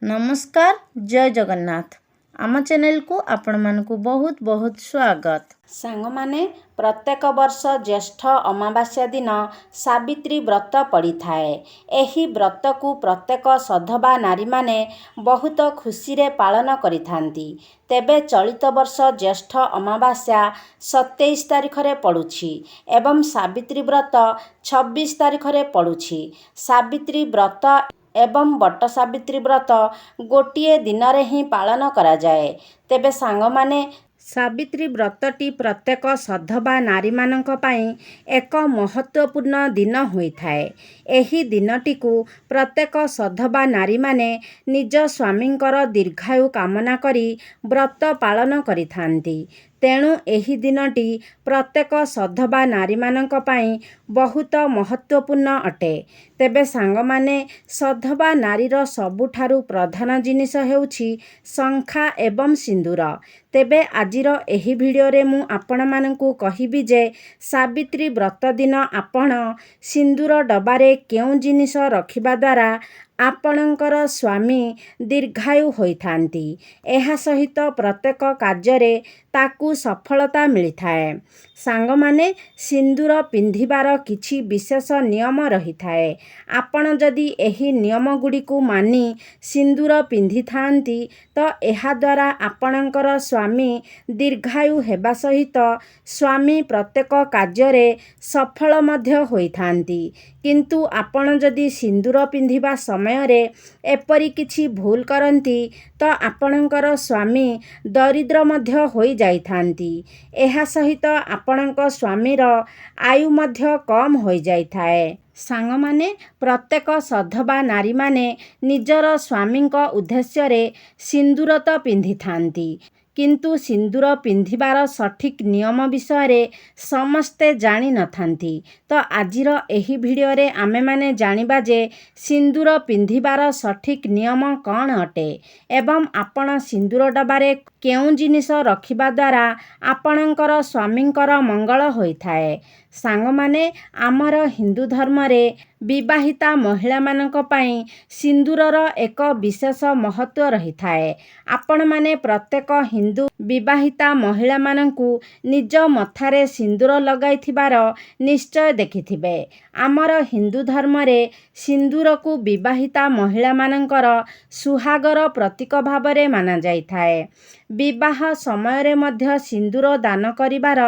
नमस्कार जय जगन्नाथ आम चैनल को आपण मानकु बहुत बहुत स्वागत। सांग माने प्रत्येक वर्ष ज्येष्ठ अमावास्या दिन सावित्री व्रत पड़ी थाए। एही व्रत को प्रत्येक सधवा नारी माने बहुत खुशी रे पालन करि थांती। तेबे चलित वर्ष ज्येष्ठ अमावास्या 27 तारिख रे पड़ुछि एवं सावित्री व्रत 26 तारिख रे पड़ुछि। सावित्री व्रत एवं बट सावित्री व्रत गोटिए दिन रे ही पालन करा जाए। तेबे सांग माने सावित्री व्रतटी प्रत्येक सधवा नारी मानक पई एक महत्वपूर्ण दिन होइथाए। एही दिनटी को प्रत्येक सधवा नारी माने निज स्वामींकर दीर्घायु कामना करी व्रत पालन करिथांती। तेणु एही दिनटी प्रत्येक सधवा नारी मानक पई बहुत महत्वपूर्ण अटे। तेबे सांग माने सधवा नारीर सबुठारु प्रधान जिनिस हेउछि शंखा एवं सिंदूर। तेबे आजिर एही भिडियो रे मु आपण मानकु कहिबि जे सावित्री व्रत दिन आपण सिंदूर डबारे केउ जिनिस रखिबा द्वारा आपणकर स्वामी दीर्घायु होइथांती। एहा सहित प्रत्येक कार्य ताकू सफलता मिलिथाए। सांग माने सिंदूर पिंधिबार किछि विशेष नियम रही थाए। आपण जदि एही नियम गुडी को मानी सिंदूर पिंधि थांती तो एहा द्वारा आपणकर स्वामी दीर्घायु हेबा सहित स्वामी प्रत्येक कार्य सफल मध्य होइथांती। किंतु आपण जदि सिंदूर पिंधिबा समय रे एपरि किछि भूल करंती तो आपणकर स्वामी दरिद्र मध्य होई जाइथांती। एहा सहित आपणक स्वामीर आयु मध्य कम होई जाइथाए। सांग माने प्रत्येक सधवा नारी माने निजर स्वामींक उद्देश्य रे सिंदूर तो पिंधि थांती, किंतु सिंदूर पिंधिबार सठिक नियम विषय रे समस्ते जानी न थांती। तो आजिर एही भिडियो रे आमे माने जानिबा जे सिंदूर पिंधिबार सठिक नियम कौन अटे एवं आपण सिंदूर डबारे केउ जिनिस रखिबा द्वारा आपणकर स्वामींकर मंगल होइथाए। सांग माने आमर हिंदू धर्म रे विवाहिता महिला मानक पई सिंदूरर एक विशेष महत्व रही थाए। आपण माने प्रत्येक हिंदू विवाहिता महिला मानकु निज मथारे सिंदूर लगाइथिबार निश्चय देखिथिबे। आमर हिंदू धर्म रे सिंदूर को विवाहिता महिला मानकर सुहागर प्रतीक भावरे माना जाइथाए। विवाह समय रे मध्य सिंदूर दान करिबार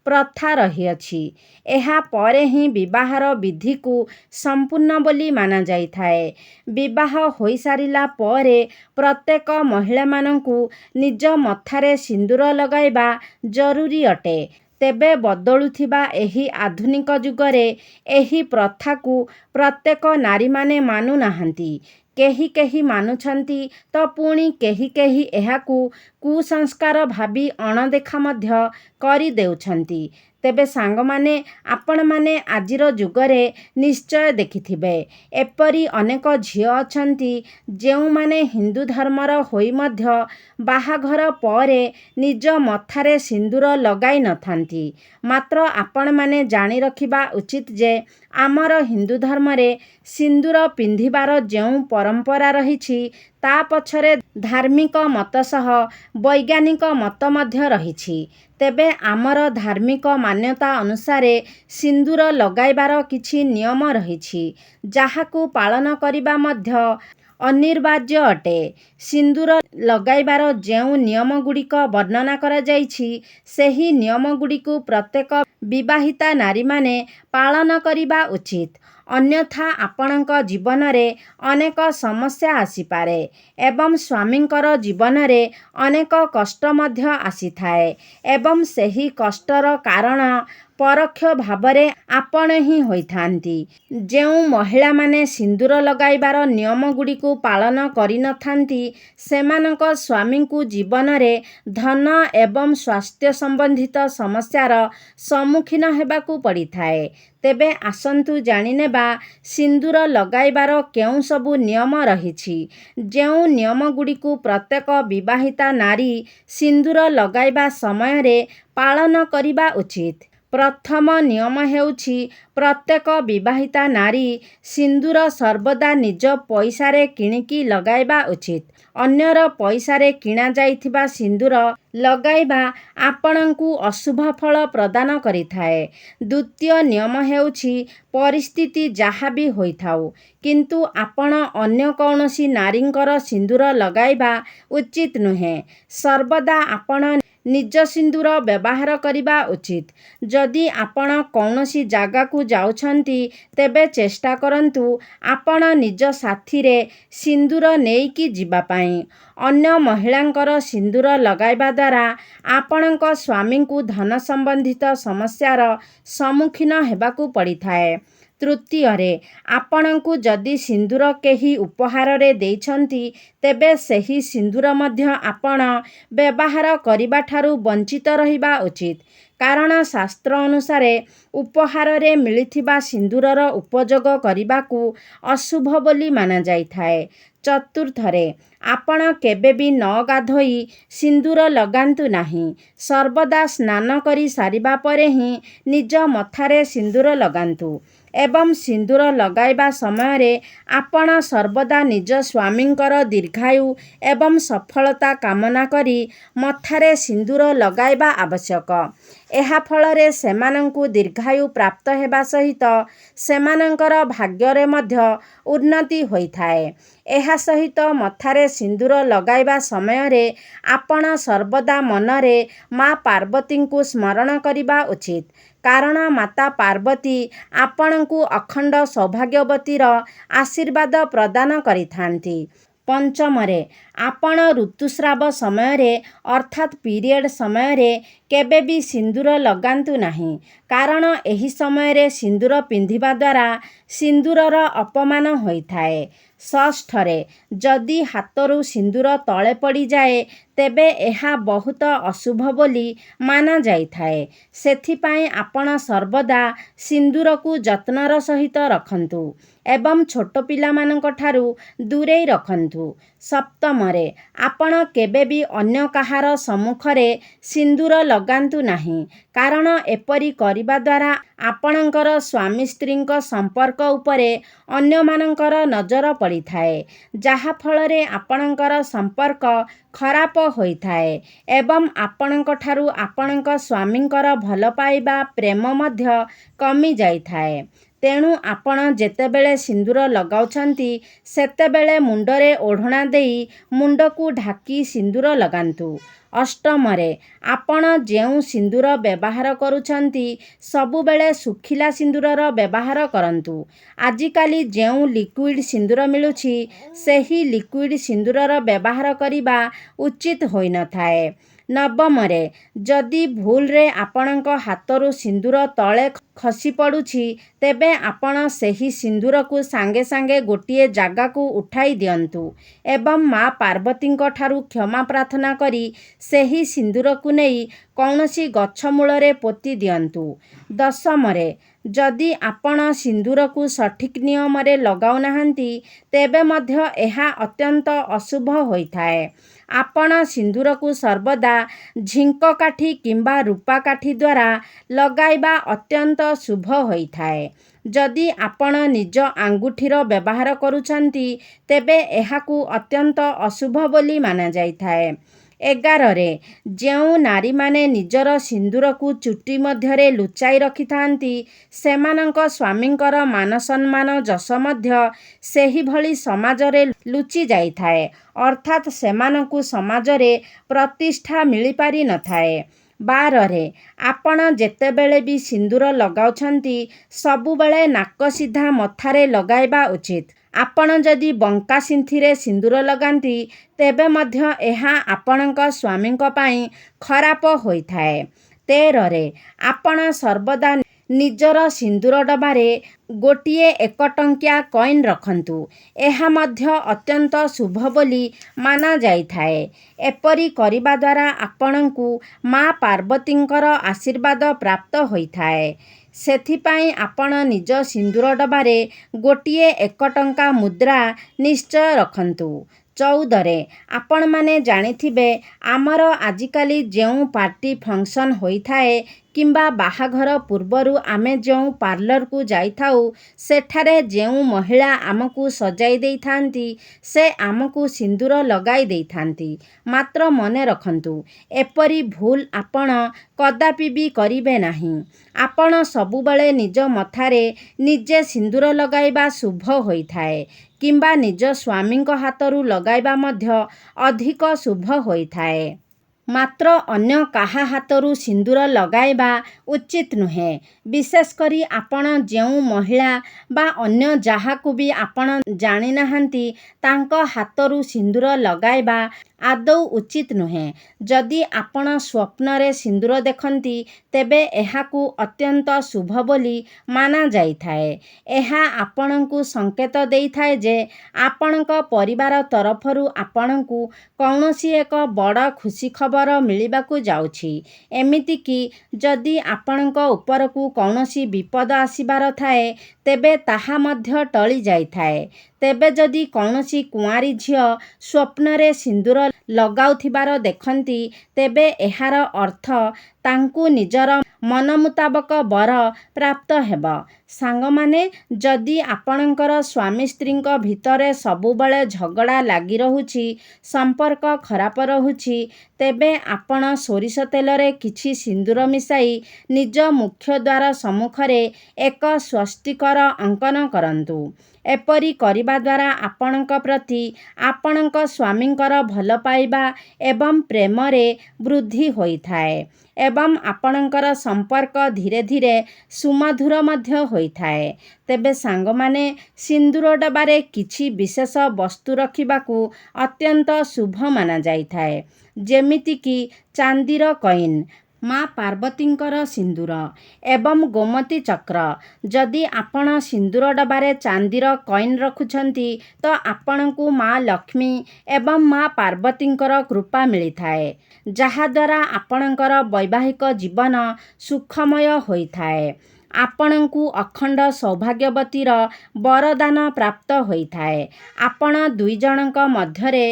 प्रथा रहिअछि। एहा परे ही विवाहर विधि को संपूर्ण बोली माना जाइथाए। विवाह होई सारिला परे प्रत्येक महिला मानकु निज मथारे सिंदूर लगाइबा जरूरी अटे। तेबे बदलुथिबा एही आधुनिक जुगरे एही प्रथा को प्रत्येक नारी माने मानु नाहंती। केही केही मानुछंती तो पुणी केही केही एहाकू कुसंस्कार भाबी अणदेखा मध्य करि देउछंती। तेबे सांग माने आपण माने आजिर जुगरे निश्चय देखिथिबे एपरी अनेक झियो अछंती जेउ माने हिंदू धर्मर होई मध्य बाहाघर परे निज मथारे सिंदूर लगाई न थांती। मात्र आपण माने जानी रखिबा उचित जे आमर हिंदू धर्म रे सिंदूर पिंधिबार जेउ परंपरा रहिछि ता पछरे धार्मिक मत सह वैज्ञानिक मत मध्य रहिछि। तेबे आमर धार्मिक मान्यता अनुसारे सिंदूर लगाइबार किछि नियम रहिछि जाहाकू पालन करिबा मध्य अनिर्वाज्य अटे। सिंदूर लगाइबार जेउ नियम गुड़िक वर्णना करा जाइछि सेही नियम गुड़िकु प्रत्येक विवाहिता नारी माने पालन करिबा उचित। अन्यथा आपणक जीवन रे अनेक समस्या आसीपारे एवं स्वामींकर जीवन रे अनेक कष्ट मध्य आसीथाए एवं सेही कष्टर कारण परोक्ष भावरे आपण ही होइथांती। जेउ महिला माने सिंदूर लगाइबार नियम गुड़िकु पालन करि न थांती सेमानक स्वामी को जीवन रे धन एवं स्वास्थ्य संबंधित समस्यार सम्मुखीन हेबाकू पड़िथाए। तेबे आसंतु जानिनेबा सिंदूर लगाइबार केउ सबु नियम रहिछि जेउ नियम गुड़िकु प्रत्येक विवाहिता नारी सिंदूर लगाइबा समय रे पालन करिबा उचित। ପ୍ରଥମ ନିୟମ ହେଉଛି ପ୍ରତ୍ୟେକ ବିବାହିତା ନାରୀ ସିନ୍ଦୁର ସର୍ବଦା ନିଜ ପଇସାରେ କିଣିକି ଲଗାଇବା ଉଚିତ। ଅନ୍ୟର ପଇସାରେ କିଣାଯାଇଥିବା ସିନ୍ଦୁର ଲଗାଇବା ଆପଣଙ୍କୁ ଅଶୁଭ ଫଳ ପ୍ରଦାନ କରିଥାଏ। ଦ୍ୱିତୀୟ ନିୟମ ହେଉଛି ପରିସ୍ଥିତି ଯାହା ବି ହୋଇଥାଉ କିନ୍ତୁ ଆପଣ ଅନ୍ୟ କୌଣସି ନାରୀଙ୍କର ସିନ୍ଦୁର ଲଗାଇବା ଉଚିତ ନୁହେଁ। ସର୍ବଦା ଆପଣ ନିଜ ସିନ୍ଦୁର ବ୍ୟବହାର କରିବା ଉଚିତ। ଯଦି ଆପଣ କୌଣସି ଜାଗାକୁ ଯାଉଛନ୍ତି ତେବେ ଚେଷ୍ଟା କରନ୍ତୁ ଆପଣ ନିଜ ସାଥିରେ ସିନ୍ଦୁର ନେଇକି ଯିବା ପାଇଁ। ଅନ୍ୟ ମହିଳାଙ୍କର ସିନ୍ଦୁର ଲଗାଇବା ଦ୍ୱାରା ଆପଣଙ୍କ ସ୍ୱାମୀଙ୍କୁ ଧନ ସମ୍ବନ୍ଧିତ ସମସ୍ୟାର ସମ୍ମୁଖୀନ ହେବାକୁ ପଡ଼ିଥାଏ। ତୃତୀୟରେ, ଆପଣଙ୍କୁ ଯଦି ସିନ୍ଦୁର କେହି ଉପହାରରେ ଦେଇଛନ୍ତି ତେବେ ସେହି ସିନ୍ଦୁର ମଧ୍ୟ ଆପଣ ବ୍ୟବହାର କରିବାଠାରୁ ବଞ୍ଚିତ ରହିବା ଉଚିତ। କାରଣ ଶାସ୍ତ୍ର ଅନୁସାରେ ଉପହାରରେ ମିଳିଥିବା ସିନ୍ଦୁରର ଉପଯୋଗ କରିବାକୁ ଅଶୁଭ ବୋଲି ମାନାଯାଇଥାଏ। ଚତୁର୍ଥରେ, ଆପଣ କେବେ ବି ନ ଗାଧୋଇ ସିନ୍ଦୁର ଲଗାନ୍ତୁ ନାହିଁ। ସର୍ବଦା ସ୍ନାନ କରି ସାରିବା ପରେ ହିଁ ନିଜ ମଥାରେ ସିନ୍ଦୁର ଲଗାନ୍ତୁ ଏବଂ ସିନ୍ଦୁର ଲଗାଇବା ସମୟରେ ଆପଣ ସର୍ବଦା ନିଜ ସ୍ୱାମୀଙ୍କର ଦୀର୍ଘାୟୁ ଏବଂ ସଫଳତା କାମନା କରି ମଥାରେ ସିନ୍ଦୁର ଲଗାଇବା ଆବଶ୍ୟକ। ଏହା ଫଳରେ ସେମାନଙ୍କୁ ଦୀର୍ଘାୟୁ ପ୍ରାପ୍ତ ହେବା ସହିତ ସେମାନଙ୍କର ଭାଗ୍ୟରେ ମଧ୍ୟ ଉନ୍ନତି ହୋଇଥାଏ। ଏହା ସହିତ ମଥାରେ ସିନ୍ଦୁର ଲଗାଇବା ସମୟରେ ଆପଣ ସର୍ବଦା ମନରେ ମା ପାର୍ବତୀଙ୍କୁ ସ୍ମରଣ କରିବା ଉଚିତ। କାରଣ ମାତା ପାର୍ବତୀ ଆପଣଙ୍କୁ ଅଖଣ୍ଡ ସୌଭାଗ୍ୟବତୀର ଆଶୀର୍ବାଦ ପ୍ରଦାନ କରିଥାନ୍ତି। ପଞ୍ଚମରେ, ଆପଣ ଋତୁସ୍ରାବ ସମୟରେ ଅର୍ଥାତ୍ ପିରିୟଡ଼ ସମୟରେ କେବେ ବି ସିନ୍ଦୁର ଲଗାନ୍ତୁ ନାହିଁ। କାରଣ ଏହି ସମୟରେ ସିନ୍ଦୁର ପିନ୍ଧିବା ଦ୍ୱାରା ସିନ୍ଦୁରର ଅପମାନ ହୋଇଥାଏ। ଷଷ୍ଠରେ, ଯଦି ହାତରୁ ସିନ୍ଦୁର ତଳେ ପଡ଼ିଯାଏ ତେବେ ଏହା ବହୁତ ଅଶୁଭ ବୋଲି ମାନାଯାଇଥାଏ। ସେଥିପାଇଁ ଆପଣ ସର୍ବଦା ସିନ୍ଦୁରକୁ ଯତ୍ନର ସହିତ ରଖନ୍ତୁ ଏବଂ ଛୋଟ ପିଲାମାନଙ୍କଠାରୁ ଦୂରେଇ ରଖନ୍ତୁ। ସପ୍ତମରେ, ଆପଣ କେବେ ବି ଅନ୍ୟ କାହାର ସମ୍ମୁଖରେ ସିନ୍ଦୁର ଲଗାନ୍ତୁ ନାହିଁ। କାରଣ ଏପରି କରିବା ଦ୍ୱାରା ଆପଣଙ୍କର ସ୍ୱାମୀ ସ୍ତ୍ରୀଙ୍କ ସମ୍ପର୍କ ଉପରେ ଅନ୍ୟମାନଙ୍କର ନଜର ପଡ଼ିଥାଏ ଯାହାଫଳରେ ଆପଣଙ୍କର ସମ୍ପର୍କ ଖରାପ ହୋଇଥାଏ ଏବଂ ଆପଣଙ୍କଠାରୁ ଆପଣଙ୍କ ସ୍ୱାମୀଙ୍କର ଭଲ ପାଇବା ପ୍ରେମ ମଧ୍ୟ କମିଯାଇଥାଏ। ତେଣୁ ଆପଣ ଯେତେବେଳେ ସିନ୍ଦୁର ଲଗାଉଛନ୍ତି ସେତେବେଳେ ମୁଣ୍ଡରେ ଓଢ଼ଣା ଦେଇ ମୁଣ୍ଡକୁ ଢାଙ୍କି ସିନ୍ଦୁର ଲଗାନ୍ତୁ। ଅଷ୍ଟମରେ, ଆପଣ ଯେଉଁ ସିନ୍ଦୁର ବ୍ୟବହାର କରୁଛନ୍ତି ସବୁବେଳେ ଶୁଖିଲା ସିନ୍ଦୁରର ବ୍ୟବହାର କରନ୍ତୁ। ଆଜିକାଲି ଯେଉଁ ଲିକ୍ୱିଡ୍ ସିନ୍ଦୁର ମିଳୁଛି ସେହି ଲିକ୍ୱିଡ୍ ସିନ୍ଦୁରର ବ୍ୟବହାର କରିବା ଉଚିତ ହୋଇନଥାଏ। ନବମରେ, ଯଦି ଭୁଲରେ ଆପଣଙ୍କ ହାତରୁ ସିନ୍ଦୁର ତଳେ ଖସି ପଡ଼ୁଛି ତେବେ ଆପଣ ସେହି ସିନ୍ଦୁରକୁ ସାଙ୍ଗେ ସାଙ୍ଗେ ଗୋଟିଏ ଜାଗାକୁ ଉଠାଇ ଦିଅନ୍ତୁ ଏବଂ ମା ପାର୍ବତୀଙ୍କ ଠାରୁ କ୍ଷମା ପ୍ରାର୍ଥନା କରି ସେହି ସିନ୍ଦୁରକୁ ନେଇ କୌଣସି ଗଛ ମୂଳରେ ପୋତି ଦିଅନ୍ତୁ। ଦଶମରେ, ଯଦି ଆପଣ ସିନ୍ଦୁରକୁ ସଠିକ୍ ନିୟମରେ ଲଗାଉନାହାନ୍ତି ତେବେ ମଧ୍ୟ ଏହା ଅତ୍ୟନ୍ତ ଅଶୁଭ ହୋଇଥାଏ। ଆପଣ ସିନ୍ଦୁରକୁ ସର୍ବଦା ଝିଙ୍କ କାଠି କିମ୍ବା ରୂପା କାଠି ଦ୍ୱାରା ଲଗାଇବା ଅତ୍ୟନ୍ତ ଶୁଭ ହୋଇଥାଏ। ଯଦି ଆପଣ ନିଜ ଆଙ୍ଗୁଠିର ବ୍ୟବହାର କରୁଛନ୍ତି ତେବେ ଏହାକୁ ଅତ୍ୟନ୍ତ ଅଶୁଭ ବୋଲି ମାନାଯାଇଥାଏ। 11ରେ, ଯେଉଁ ନାରୀମାନେ ନିଜର ସିନ୍ଦୁରକୁ ଚୁଟି ମଧ୍ୟରେ ଲୁଚାଇ ରଖିଥାନ୍ତି ସେମାନଙ୍କ ସ୍ୱାମୀଙ୍କର ମାନ ସମ୍ମାନ ଯଶ ମଧ୍ୟ ସେହିଭଳି ସମାଜରେ ଲୁଚି ଯାଇଥାଏ ଅର୍ଥାତ୍ ସେମାନଙ୍କୁ ସମାଜରେ ପ୍ରତିଷ୍ଠା ମିଳିପାରିନଥାଏ। 12ରେ, ଆପଣ ଯେତେବେଳେ ବି ସିନ୍ଦୁର ଲଗାଉଛନ୍ତି ସବୁବେଳେ ନାକ ସିଧା ମଥାରେ ଲଗାଇବା ଉଚିତ। ଆପଣ ଯଦି ବଙ୍କା ସିନ୍ଥିରେ ସିନ୍ଦୁର ଲଗାନ୍ତି ତେବେ ମଧ୍ୟ ଏହା ଆପଣଙ୍କ ସ୍ୱାମୀଙ୍କ ପାଇଁ ଖରାପ ହୋଇଥାଏ। 13ରେ, ଆପଣ ସର୍ବଦା ନିଜର ସିନ୍ଦୁର ଡବାରେ ଗୋଟିଏ 1 ଟଙ୍କିଆ କଏନ୍ ରଖନ୍ତୁ। ଏହା ମଧ୍ୟ ଅତ୍ୟନ୍ତ ଶୁଭ ବୋଲି ମାନାଯାଇଥାଏ। ଏପରି କରିବା ଦ୍ୱାରା ଆପଣଙ୍କୁ ମା ପାର୍ବତୀଙ୍କର ଆଶୀର୍ବାଦ ପ୍ରାପ୍ତ ହୋଇଥାଏ। ସେଥିପାଇଁ ଆପଣ ନିଜ ସିନ୍ଦୁର ଡବାରେ ଗୋଟିଏ 1 ଟଙ୍କା ମୁଦ୍ରା ନିଶ୍ଚୟ ରଖନ୍ତୁ। 14 ଆପଣମାନେ ଜାଣିଥିବେ ଆମର ଆଜିକାଲି ଯେଉଁ ପାର୍ଟି ଫଙ୍କସନ୍ ହୋଇଥାଏ କିମ୍ବା ବାହାଘର ପୂର୍ବରୁ ଆମେ ଯେଉଁ ପାର୍ଲରକୁ ଯାଇଥାଉ ସେଠାରେ ଯେଉଁ ମହିଳା ଆମକୁ ସଜାଇ ଦେଇଥାନ୍ତି ସେ ଆମକୁ ସିନ୍ଦୁର ଲଗାଇ ଦେଇଥାନ୍ତି। ମାତ୍ର ମନେ ରଖନ୍ତୁ ଏପରି ଭୁଲ ଆପଣ କଦାପି ବି କରିବେ ନାହିଁ। ଆପଣ ସବୁବେଳେ ନିଜ ମଥାରେ ନିଜେ ସିନ୍ଦୁର ଲଗାଇବା ଶୁଭ ହୋଇଥାଏ କିମ୍ବା ନିଜ ସ୍ୱାମୀଙ୍କ ହାତରୁ ଲଗାଇବା ମଧ୍ୟ ଅଧିକ ଶୁଭ ହୋଇଥାଏ। ମାତ୍ର ଅନ୍ୟ କାହା ହାତରୁ ସିନ୍ଦୁର ଲଗାଇବା ଉଚିତ ନୁହେଁ। ବିଶେଷ କରି ଆପଣ ଯେଉଁ ମହିଳା ବା ଅନ୍ୟ ଯାହାକୁ ବି ଆପଣ ଜାଣିନାହାନ୍ତି ତାଙ୍କ ହାତରୁ ସିନ୍ଦୁର ଲଗାଇବା ଆଦୌ ଉଚିତ ନୁହେଁ। ଯଦି ଆପଣ ସ୍ୱପ୍ନରେ ସିନ୍ଦୁର ଦେଖନ୍ତି ତେବେ ଏହାକୁ ଅତ୍ୟନ୍ତ ଶୁଭ ବୋଲି ମାନାଯାଇଥାଏ। ଏହା ଆପଣଙ୍କୁ ସଂକେତ ଦେଇଥାଏ ଯେ ଆପଣଙ୍କ ପରିବାର ତରଫରୁ ଆପଣଙ୍କୁ କୌଣସି ଏକ ବଡ଼ ଖୁସି ଖବର ମିଳିବାକୁ ଯାଉଛି। ଏମିତିକି ଯଦି ଆପଣଙ୍କ ଉପରକୁ କୌଣସି ବିପଦ ଆସିବାର ଥାଏ ତେବେ ତାହା ମଧ୍ୟ ଟଳି ଯାଇଥାଏ। ତେବେ ଯଦି କୌଣସି କୁଆଁରୀ ଝିଅ ସ୍ୱପ୍ନରେ ସିନ୍ଦୁର ଲଗାଉଥିବାର ଦେଖନ୍ତି ତେବେ ଏହାର ଅର୍ଥ ତାଙ୍କୁ ନିଜର ମନ ମୁତାବକ ବର ପ୍ରାପ୍ତ ହେବ। ସାଙ୍ଗମାନେ, ଯଦି ଆପଣଙ୍କର ସ୍ୱାମୀ ସ୍ତ୍ରୀଙ୍କ ଭିତରେ ସବୁବେଳେ ଝଗଡ଼ା ଲାଗି ରହୁଛି, ସମ୍ପର୍କ ଖରାପ ରହୁଛି, ତେବେ ଆପଣ ସୋରିଷ ତେଲରେ କିଛି ସିନ୍ଦୁର ମିଶାଇ ନିଜ ମୁଖ୍ୟ ଦ୍ୱାର ସମ୍ମୁଖରେ ଏକ ସ୍ୱସ୍ତିକର ଅଙ୍କନ କରନ୍ତୁ। ଏପରି କରିବା ଦ୍ୱାରା ଆପଣଙ୍କ ପ୍ରତି ଆପଣଙ୍କ ସ୍ୱାମୀଙ୍କର ଭଲ ପାଇବା ଏବଂ ପ୍ରେମରେ ବୃଦ୍ଧି ହୋଇଥାଏ ଏବଂ ଆପଣଙ୍କର ସମ୍ପର୍କ ଧୀରେ ଧୀରେ ସୁମଧୁର ମଧ୍ୟ ହୋଇଥାଏ। ତେବେ ସାଙ୍ଗମାନେ, ସିନ୍ଦୁର ଡବାରେ କିଛି ବିଶେଷ ବସ୍ତୁ ରଖିବାକୁ ଅତ୍ୟନ୍ତ ଶୁଭ ମାନାଯାଇଥାଏ। ଯେମିତିକି ଚାନ୍ଦିର କଏନ୍, ମା ପାର୍ବତୀଙ୍କର ସିନ୍ଦୁର ଏବଂ ଗୋମତୀ ଚକ୍ର। ଯଦି ଆପଣ ସିନ୍ଦୁର ଡବାରେ ଚାନ୍ଦିର କଏନ୍ ରଖୁଛନ୍ତି ତ ଆପଣଙ୍କୁ ମା ଲକ୍ଷ୍ମୀ ଏବଂ ମା ପାର୍ବତୀଙ୍କର କୃପା ମିଳିଥାଏ, ଯାହାଦ୍ୱାରା ଆପଣଙ୍କର ବୈବାହିକ ଜୀବନ ସୁଖମୟ ହୋଇଥାଏ। ଆପଣଙ୍କୁ ଅଖଣ୍ଡ ସୌଭାଗ୍ୟବତୀର ବରଦାନ ପ୍ରାପ୍ତ ହୋଇଥାଏ। ଆପଣ ଦୁଇଜଣଙ୍କ ମଧ୍ୟରେ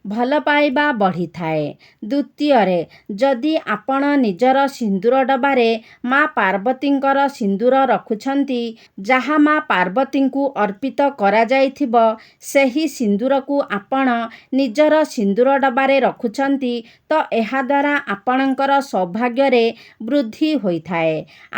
ଭଲ ପାଇବା ବଢ଼ିଥାଏ। ଦ୍ୱିତୀୟରେ, ଯଦି ଆପଣ ନିଜର ସିନ୍ଦୁର ଡବାରେ ମା ପାର୍ବତୀଙ୍କର ସିନ୍ଦୁର ରଖୁଛନ୍ତି ଯାହା ମା ପାର୍ବତୀଙ୍କୁ ଅର୍ପିତ କରାଯାଇଥିବ, ସେହି ସିନ୍ଦୁରକୁ ଆପଣ ନିଜର ସିନ୍ଦୁର ଡବାରେ ରଖୁଛନ୍ତି ତ ଏହାଦ୍ୱାରା ଆପଣଙ୍କର ସୌଭାଗ୍ୟରେ ବୃଦ୍ଧି ହୋଇଥାଏ।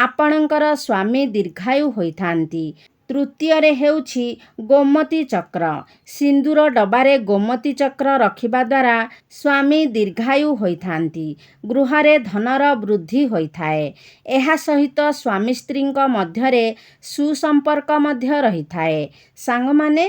ଆପଣଙ୍କର ସ୍ୱାମୀ ଦୀର୍ଘାୟୁ ହୋଇଥାନ୍ତି। ତୃତୀୟରେ ହେଉଛି ଗୋମତୀ ଚକ୍ର। ସିନ୍ଦୁର ଡବାରେ ଗୋମତୀ ଚକ୍ର ରଖିବା ଦ୍ୱାରା ସ୍ୱାମୀ ଦୀର୍ଘାୟୁ ହୋଇଥାନ୍ତି। ଗୃହରେ ଧନର ବୃଦ୍ଧି ହୋଇଥାଏ। ଏହା ସହିତ ସ୍ୱାମୀ ସ୍ତ୍ରୀଙ୍କ ମଧ୍ୟରେ ସୁସମ୍ପର୍କ ମଧ୍ୟ ରହିଥାଏ। ସାଙ୍ଗମାନେ,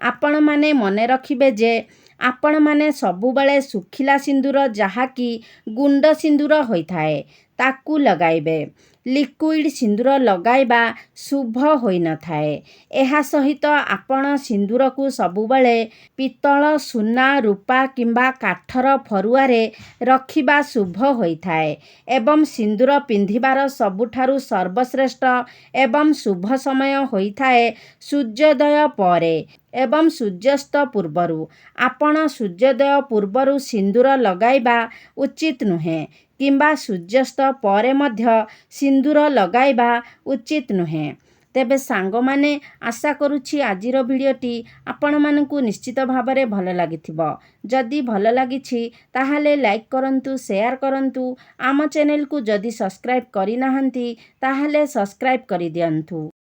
ଆପଣମାନେ ମନେ ରଖିବେ ଯେ ଆପଣମାନେ ସବୁବେଳେ ଶୁଖିଲା ସିନ୍ଦୁର ଯାହାକି ଗୁଣ୍ଡ ସିନ୍ଦୁର ହୋଇଥାଏ ତାକୁ ଲଗାଇବେ। ଲିକ୍ୱିଡ୍ ସିନ୍ଦୁର ଲଗାଇବା ଶୁଭ ହୋଇନଥାଏ। ଏହା ସହିତ ଆପଣ ସିନ୍ଦୁରକୁ ସବୁବେଳେ ପିତ୍ତଳ, ସୁନା, ରୂପା କିମ୍ବା କାଠର ଫରୁଆରେ ରଖିବା ଶୁଭ ହୋଇଥାଏ ଏବଂ ସିନ୍ଦୁର ପିନ୍ଧିବାର ସବୁଠାରୁ ସର୍ବଶ୍ରେଷ୍ଠ ଏବଂ ଶୁଭ ସମୟ ହୋଇଥାଏ ସୂର୍ଯ୍ୟୋଦୟ ପରେ ଏବଂ ସୂର୍ଯ୍ୟାସ୍ତ ପୂର୍ବରୁ। ଆପଣ ସୂର୍ଯ୍ୟୋଦୟ ପୂର୍ବରୁ ସିନ୍ଦୁର ଲଗାଇବା ଉଚିତ ନୁହେଁ କିମ୍ବା ସୂର୍ଯ୍ୟାସ୍ତ ପରେ ମଧ୍ୟ ସିନ୍ଦୁର ଲଗାଇବା ଉଚିତ ନୁହେଁ। ତେବେ ସାଙ୍ଗମାନେ, ଆଶା କରୁଛି ଆଜିର ଭିଡ଼ିଓଟି ଆପଣମାନଙ୍କୁ ନିଶ୍ଚିତ ଭାବରେ ଭଲ ଲାଗିଥିବ। ଯଦି ଭଲ ଲାଗିଛି ତାହେଲେ ଲାଇକ୍ କରନ୍ତୁ, ସେୟାର କରନ୍ତୁ। ଆମ ଚ୍ୟାନେଲକୁ ଯଦି ସବସ୍କ୍ରାଇବ୍ କରିନାହାନ୍ତି ତାହେଲେ ସବସ୍କ୍ରାଇବ୍ କରିଦିଅନ୍ତୁ।